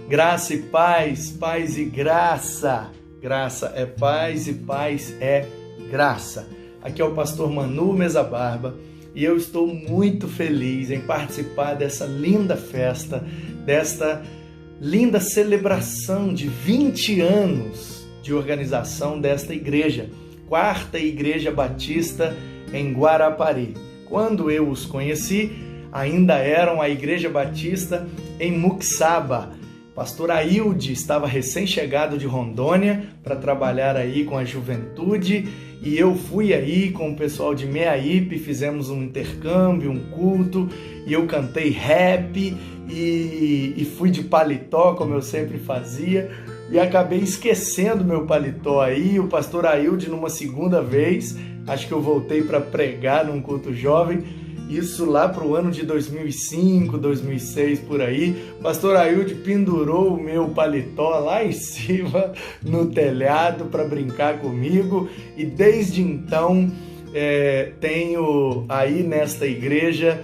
Graça e paz, paz e graça. Graça é paz e paz é graça. Aqui é o pastor Manu Mesa Barba e eu estou muito feliz em participar dessa linda festa, desta linda celebração de 20 anos de organização desta igreja, Quarta Igreja Batista em Guarapari. Quando eu os conheci, ainda eram a Igreja Batista em Muxaba. Pastor Ailde estava recém-chegado de Rondônia para trabalhar aí com a juventude e eu fui aí com o pessoal de Meaípe, fizemos um intercâmbio, um culto e eu cantei rap e fui de paletó, como eu sempre fazia, e acabei esquecendo meu paletó aí. O pastor Ailde, numa segunda vez, acho que eu voltei para pregar num culto jovem, isso lá para o ano de 2005, 2006, por aí. Pastor Ailde pendurou o meu paletó lá em cima, no telhado, para brincar comigo. E desde então, tenho aí nesta igreja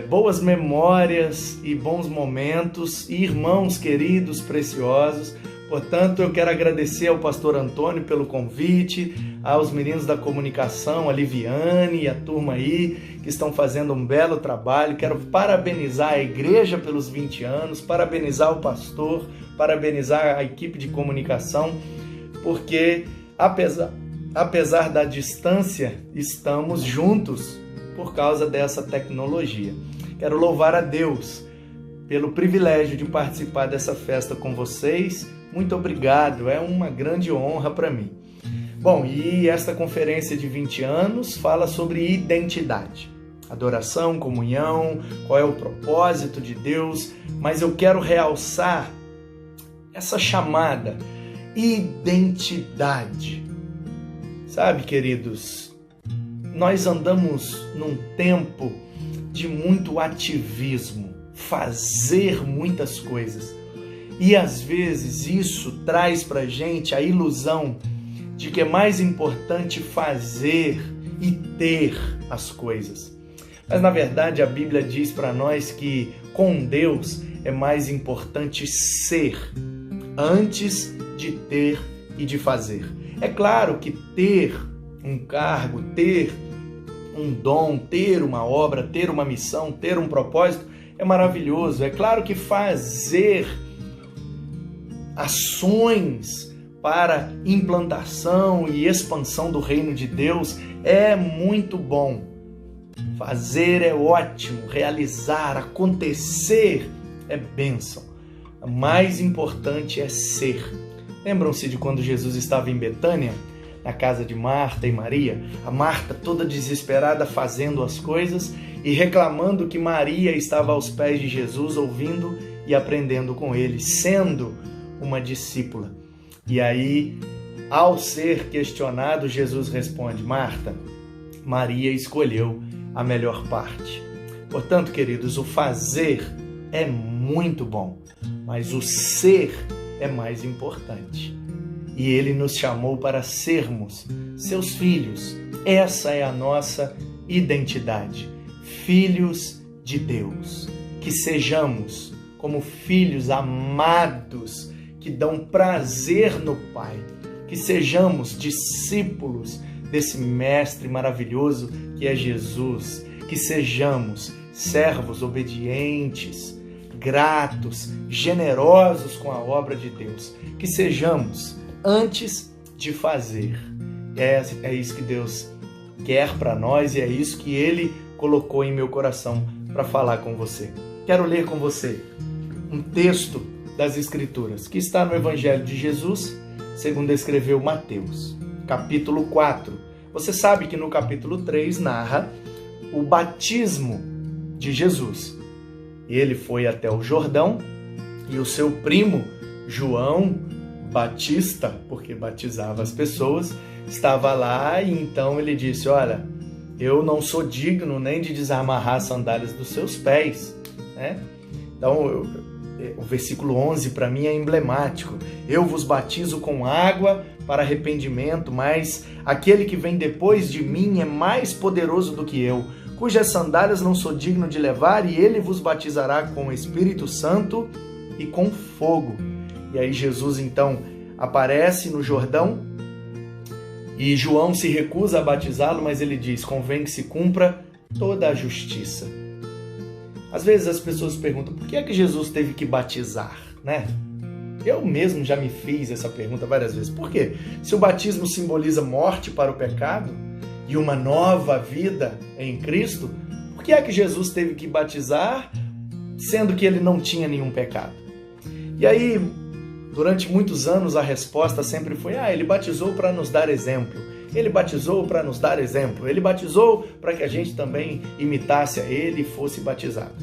boas memórias e bons momentos, e irmãos queridos, preciosos. Portanto, eu quero agradecer ao pastor Antônio pelo convite, aos meninos da comunicação, a Liviane e a turma aí, que estão fazendo um belo trabalho. Quero parabenizar a igreja pelos 20 anos, parabenizar o pastor, parabenizar a equipe de comunicação, porque apesar da distância, estamos juntos por causa dessa tecnologia. Quero louvar a Deus pelo privilégio de participar dessa festa com vocês. Muito obrigado, é uma grande honra para mim. Bom, e esta conferência de 20 anos fala sobre identidade, adoração, comunhão, qual é o propósito de Deus, mas eu quero realçar essa chamada identidade. Sabe, queridos, nós andamos num tempo de muito ativismo, fazer muitas coisas. E às vezes isso traz pra gente a ilusão de que é mais importante fazer e ter as coisas. Mas na verdade a Bíblia diz para nós que com Deus é mais importante ser antes de ter e de fazer. É claro que ter um cargo, ter um dom, ter uma obra, ter uma missão, ter um propósito é maravilhoso. É claro que fazer ações para implantação e expansão do reino de Deus é muito bom. Fazer é ótimo, realizar, acontecer é bênção. O mais importante é ser. Lembram-se de quando Jesus estava em Betânia, na casa de Marta e Maria? A Marta toda desesperada fazendo as coisas e reclamando que Maria estava aos pés de Jesus, ouvindo e aprendendo com ele, sendo uma discípula. E aí, ao ser questionado, Jesus responde: Marta, Maria escolheu a melhor parte. Portanto, queridos, o fazer é muito bom, mas o ser é mais importante. E ele nos chamou para sermos seus filhos. Essa é a nossa identidade. Filhos de Deus. Que sejamos como filhos amados que dão prazer no Pai, que sejamos discípulos desse mestre maravilhoso que é Jesus, que sejamos servos obedientes, gratos, generosos com a obra de Deus, que sejamos antes de fazer. É isso que Deus quer para nós e é isso que Ele colocou em meu coração para falar com você. Quero ler com você um texto das Escrituras, que está no Evangelho de Jesus, segundo escreveu Mateus, capítulo 4. Você sabe que no capítulo 3 narra o batismo de Jesus. Ele foi até o Jordão e o seu primo, João Batista, porque batizava as pessoas, estava lá e então ele disse: olha, eu não sou digno nem de desamarrar as sandálias dos seus pés, né? Então, o versículo 11 para mim é emblemático. Eu vos batizo com água para arrependimento, mas aquele que vem depois de mim é mais poderoso do que eu, cujas sandálias não sou digno de levar, e ele vos batizará com o Espírito Santo e com fogo. E aí Jesus então aparece no Jordão e João se recusa a batizá-lo, mas ele diz: convém que se cumpra toda a justiça. Às vezes as pessoas perguntam: por que é que Jesus teve que batizar, né? Eu mesmo já me fiz essa pergunta várias vezes. Por quê? Se o batismo simboliza morte para o pecado e uma nova vida em Cristo, por que é que Jesus teve que batizar, sendo que ele não tinha nenhum pecado? E aí, durante muitos anos, a resposta sempre foi: ele batizou para nos dar exemplo. Ele batizou para nos dar exemplo. Ele batizou para que a gente também imitasse a ele e fosse batizado.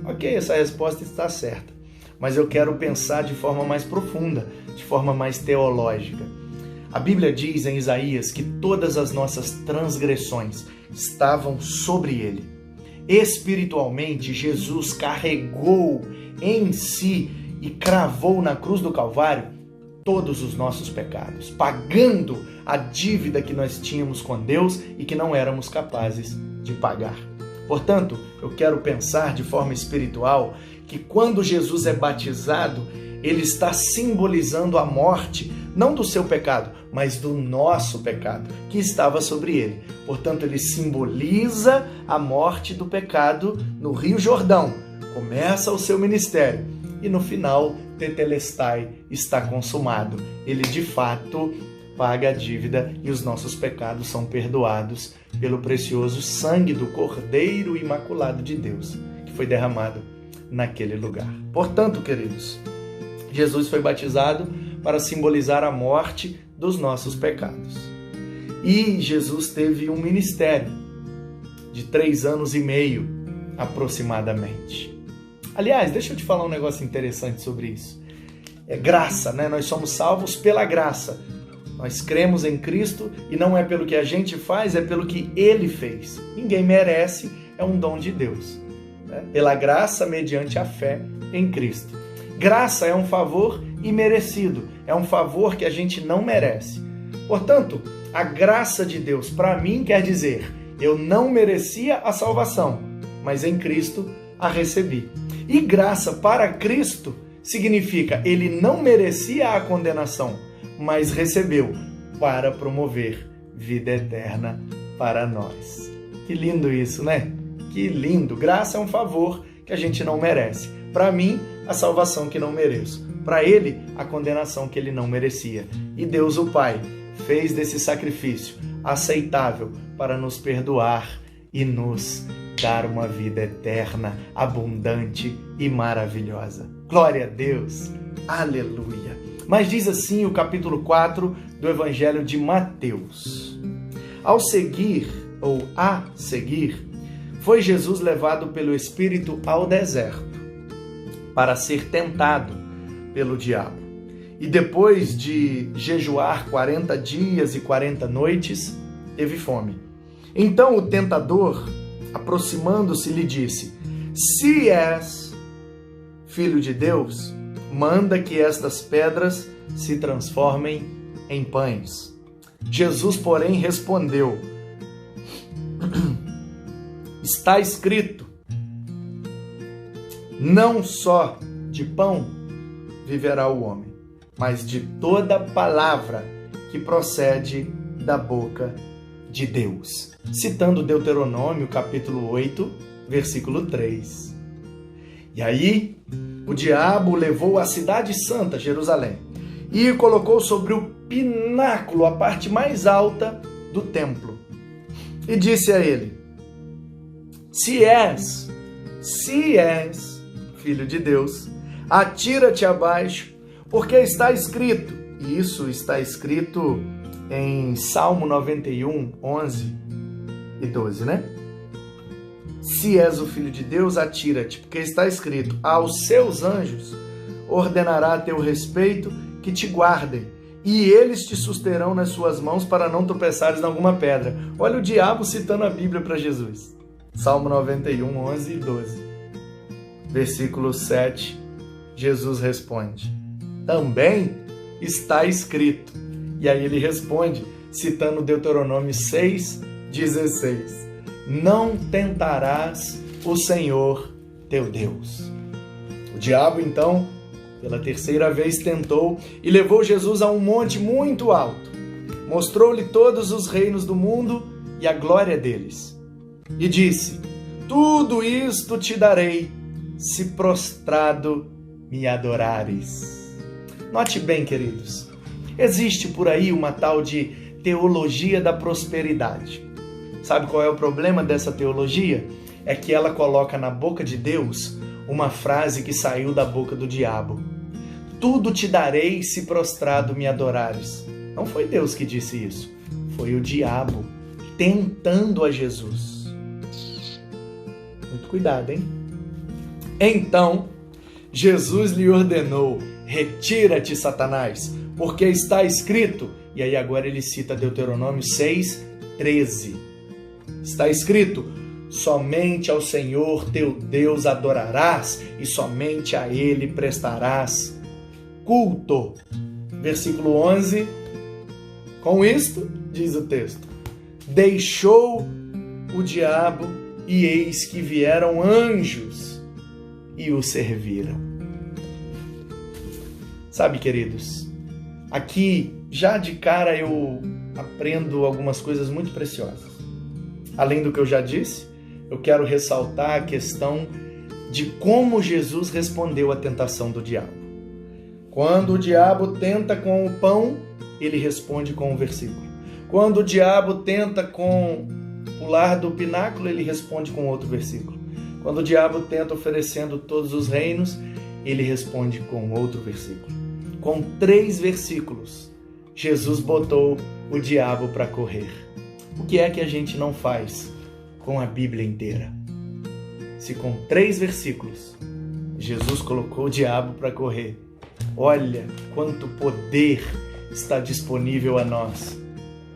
Ok, essa resposta está certa. Mas eu quero pensar de forma mais profunda, de forma mais teológica. A Bíblia diz em Isaías que todas as nossas transgressões estavam sobre ele. Espiritualmente, Jesus carregou em si e cravou na cruz do Calvário todos os nossos pecados, pagando a dívida que nós tínhamos com Deus e que não éramos capazes de pagar. Portanto, eu quero pensar de forma espiritual que quando Jesus é batizado, ele está simbolizando a morte, não do seu pecado, mas do nosso pecado, que estava sobre ele. Portanto, ele simboliza a morte do pecado no Rio Jordão. Começa o seu ministério e no final, tetelestai, está consumado. Ele de fato paga a dívida e os nossos pecados são perdoados pelo precioso sangue do Cordeiro Imaculado de Deus, que foi derramado naquele lugar. Portanto, queridos, Jesus foi batizado para simbolizar a morte dos nossos pecados. E Jesus teve um ministério de 3 anos e meio, aproximadamente. Aliás, deixa eu te falar um negócio interessante sobre isso. É graça, né? Nós somos salvos pela graça. Nós cremos em Cristo e não é pelo que a gente faz, é pelo que Ele fez. Ninguém merece, é um dom de Deus. Né? Pela graça, mediante a fé em Cristo. Graça é um favor imerecido, é um favor que a gente não merece. Portanto, a graça de Deus para mim quer dizer, eu não merecia a salvação, mas em Cristo a recebi. E graça para Cristo significa, ele não merecia a condenação, mas recebeu para promover vida eterna para nós. Que lindo isso, né? Que lindo! Graça é um favor que a gente não merece. Para mim, a salvação que não mereço. Para ele, a condenação que ele não merecia. E Deus, o Pai, fez desse sacrifício aceitável para nos perdoar e nos dar uma vida eterna, abundante e maravilhosa. Glória a Deus! Aleluia! Mas diz assim o capítulo 4 do Evangelho de Mateus. A seguir, foi Jesus levado pelo Espírito ao deserto para ser tentado pelo diabo. E depois de jejuar 40 dias e 40 noites, teve fome. Então o tentador, aproximando-se, lhe disse: se és filho de Deus, manda que estas pedras se transformem em pães. Jesus, porém, respondeu: está escrito, não só de pão viverá o homem, mas de toda palavra que procede da boca de Deus. Citando Deuteronômio, capítulo 8, versículo 3. E aí, o diabo levou a cidade santa, Jerusalém, e colocou sobre o pináculo, a parte mais alta do templo. E disse a ele: se és filho de Deus, atira-te abaixo, porque está escrito, e isso está escrito em Salmo 91, 11 e 12, né? Se és o filho de Deus, atira-te, porque está escrito, aos seus anjos ordenará a teu respeito que te guardem, e eles te susterão nas suas mãos para não tropeçares em alguma pedra. Olha o diabo citando a Bíblia para Jesus. Salmo 91, 11 e 12. Versículo 7, Jesus responde: também está escrito. E aí ele responde, citando Deuteronômio 6, 16. Não tentarás o Senhor teu Deus. O diabo, então, Pela terceira vez tentou e levou Jesus a um monte muito alto. Mostrou-lhe todos os reinos do mundo e a glória deles. E disse: tudo isto te darei, se prostrado me adorares. Note bem, queridos, existe por aí uma tal de teologia da prosperidade. Sabe qual é o problema dessa teologia? É que ela coloca na boca de Deus uma frase que saiu da boca do diabo. Tudo te darei se prostrado me adorares. Não foi Deus que disse isso, foi o diabo tentando a Jesus. Muito cuidado, hein? Então, Jesus lhe ordenou: retira-te, Satanás, porque está escrito, e aí agora ele cita Deuteronômio 6:13. Está escrito: somente ao Senhor teu Deus adorarás e somente a Ele prestarás culto. Versículo 11. Com isto, diz o texto, deixou o diabo e eis que vieram anjos e o serviram. Sabe, queridos, aqui já de cara eu aprendo algumas coisas muito preciosas. Além do que eu já disse, eu quero ressaltar a questão de como Jesus respondeu à tentação do diabo. Quando o diabo tenta com o pão, ele responde com um versículo. Quando o diabo tenta com pular do pináculo, ele responde com outro versículo. Quando o diabo tenta oferecendo todos os reinos, ele responde com outro versículo. Com 3 versículos, Jesus botou o diabo para correr. O que é que a gente não faz com a Bíblia inteira? Se com 3 versículos Jesus colocou o diabo para correr, olha quanto poder está disponível a nós.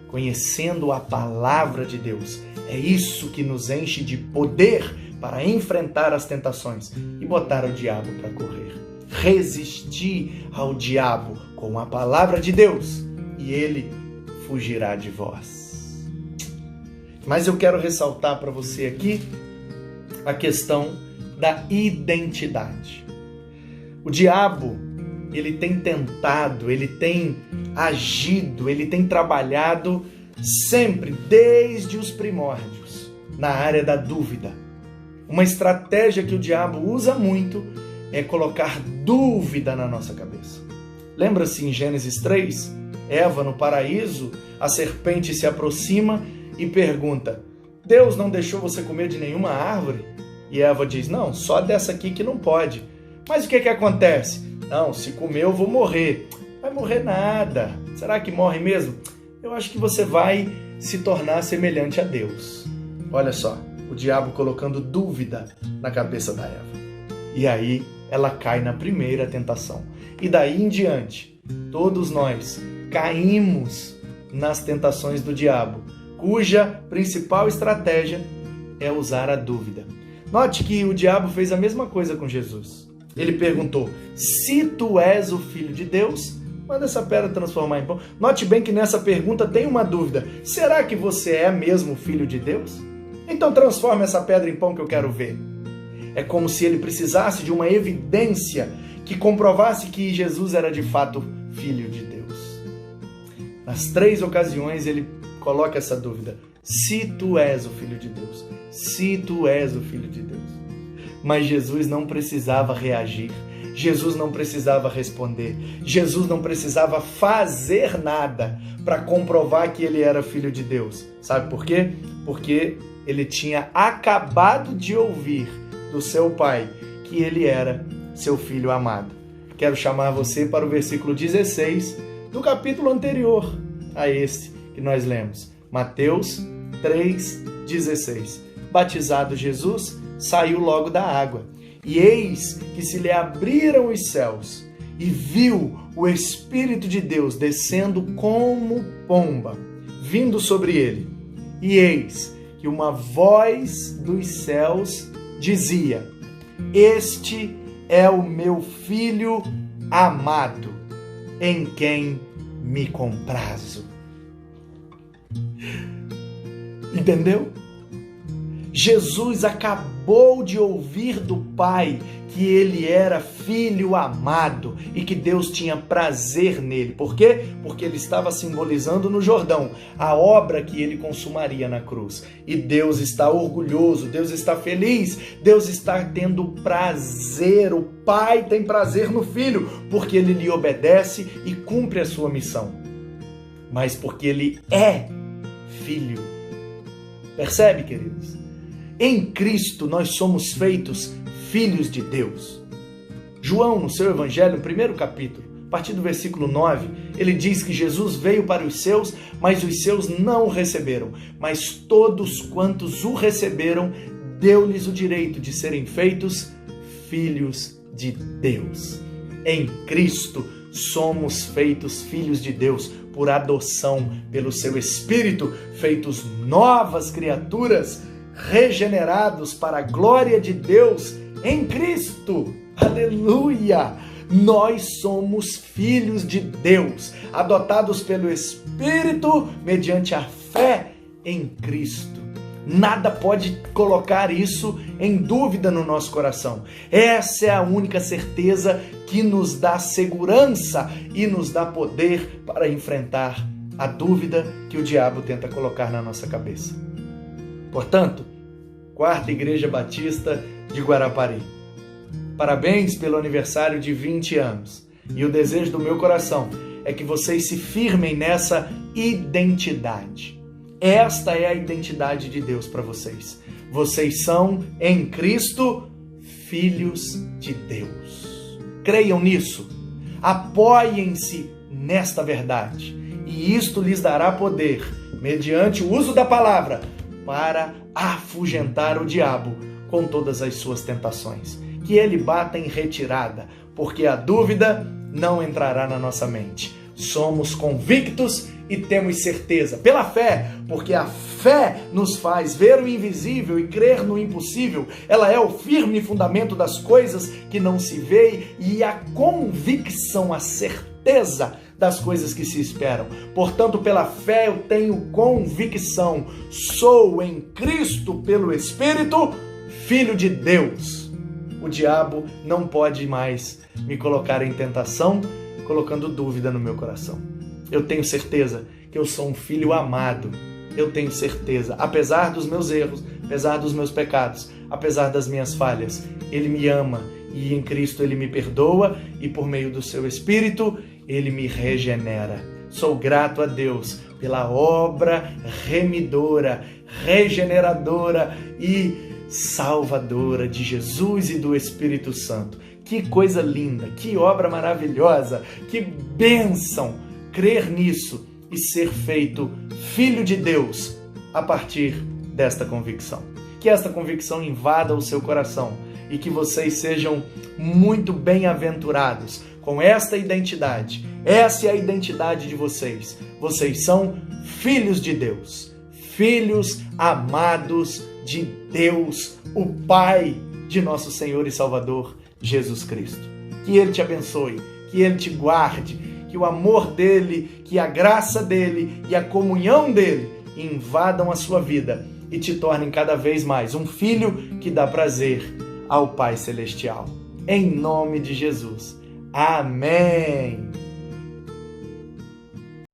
Conhecendo a palavra de Deus, é isso que nos enche de poder para enfrentar as tentações e botar o diabo para correr. Resistir ao diabo com a palavra de Deus e ele fugirá de vós. Mas eu quero ressaltar para você aqui a questão da identidade. O diabo, ele tem tentado, ele tem agido, ele tem trabalhado sempre, desde os primórdios, na área da dúvida. Uma estratégia que o diabo usa muito é colocar dúvida na nossa cabeça. Lembra-se em Gênesis 3? Eva no paraíso, a serpente se aproxima e pergunta: Deus não deixou você comer de nenhuma árvore? E Eva diz: não, só dessa aqui que não pode. Mas o que acontece? Não, se comer eu vou morrer. Vai morrer nada. Será que morre mesmo? Eu acho que você vai se tornar semelhante a Deus. Olha só, o diabo colocando dúvida na cabeça da Eva. E aí ela cai na primeira tentação. E daí em diante, todos nós caímos nas tentações do diabo, cuja principal estratégia é usar a dúvida. Note que o diabo fez a mesma coisa com Jesus. Ele perguntou: se tu és o Filho de Deus, manda essa pedra transformar em pão. Note bem que nessa pergunta tem uma dúvida. Será que você é mesmo o Filho de Deus? Então transforma essa pedra em pão que eu quero ver. É como se ele precisasse de uma evidência que comprovasse que Jesus era de fato Filho de Deus. Nas 3 ocasiões ele coloca essa dúvida: se tu és o Filho de Deus, se tu és o Filho de Deus. Mas Jesus não precisava reagir, Jesus não precisava responder, Jesus não precisava fazer nada para comprovar que ele era Filho de Deus. Sabe por quê? Porque ele tinha acabado de ouvir do seu pai que ele era seu filho amado. Quero chamar você para o versículo 16 do capítulo anterior a esse que nós lemos. Mateus 3,16. Batizado Jesus, saiu logo da água. E eis que se lhe abriram os céus, e viu o Espírito de Deus descendo como pomba, vindo sobre ele. E eis que uma voz dos céus dizia: este é o meu Filho amado, em quem me comprazo. Entendeu? Jesus acabou de ouvir do Pai que ele era filho amado e que Deus tinha prazer nele. Por quê? Porque ele estava simbolizando no Jordão a obra que ele consumaria na cruz. E Deus está orgulhoso, Deus está feliz, Deus está tendo prazer. O Pai tem prazer no Filho, porque ele lhe obedece e cumpre a sua missão. Mas porque ele é filho. Percebe, queridos? Em Cristo nós somos feitos filhos de Deus. João, no seu evangelho, no primeiro capítulo, a partir do versículo 9, ele diz que Jesus veio para os seus, mas os seus não o receberam. Mas todos quantos o receberam, deu-lhes o direito de serem feitos filhos de Deus. Em Cristo somos feitos filhos de Deus por adoção pelo seu Espírito, feitos novas criaturas, regenerados para a glória de Deus em Cristo. Aleluia! Nós somos filhos de Deus, adotados pelo Espírito mediante a fé em Cristo. Nada pode colocar isso em dúvida no nosso coração. Essa é a única certeza que nos dá segurança e nos dá poder para enfrentar a dúvida que o diabo tenta colocar na nossa cabeça. Portanto, Quarta Igreja Batista de Guarapari, parabéns pelo aniversário de 20 anos. E o desejo do meu coração é que vocês se firmem nessa identidade. Esta é a identidade de Deus para vocês. Vocês são, em Cristo, filhos de Deus. Creiam nisso. Apoiem-se nesta verdade. E isto lhes dará poder, mediante o uso da palavra, para afugentar o diabo com todas as suas tentações. Que ele bata em retirada, porque a dúvida não entrará na nossa mente. Somos convictos e temos certeza pela fé, porque a fé nos faz ver o invisível e crer no impossível. Ela é o firme fundamento das coisas que não se vê e a convicção, a certeza das coisas que se esperam. Portanto, pela fé eu tenho convicção. Sou em Cristo, pelo Espírito, filho de Deus. O diabo não pode mais me colocar em tentação, colocando dúvida no meu coração. Eu tenho certeza que eu sou um filho amado. Eu tenho certeza, apesar dos meus erros, apesar dos meus pecados, apesar das minhas falhas, Ele me ama e em Cristo Ele me perdoa e por meio do seu Espírito Ele me regenera. Sou grato a Deus pela obra remidora, regeneradora e salvadora de Jesus e do Espírito Santo. Que coisa linda, que obra maravilhosa, que bênção crer nisso e ser feito filho de Deus a partir desta convicção. Que esta convicção invada o seu coração e que vocês sejam muito bem-aventurados com esta identidade. Essa é a identidade de vocês. Vocês são filhos de Deus, filhos amados de Deus, o Pai de nosso Senhor e Salvador, Jesus Cristo. Que Ele te abençoe, que Ele te guarde, que o amor dEle, que a graça dEle e a comunhão dEle invadam a sua vida e te tornem cada vez mais um filho que dá prazer ao Pai Celestial. Em nome de Jesus. Amém.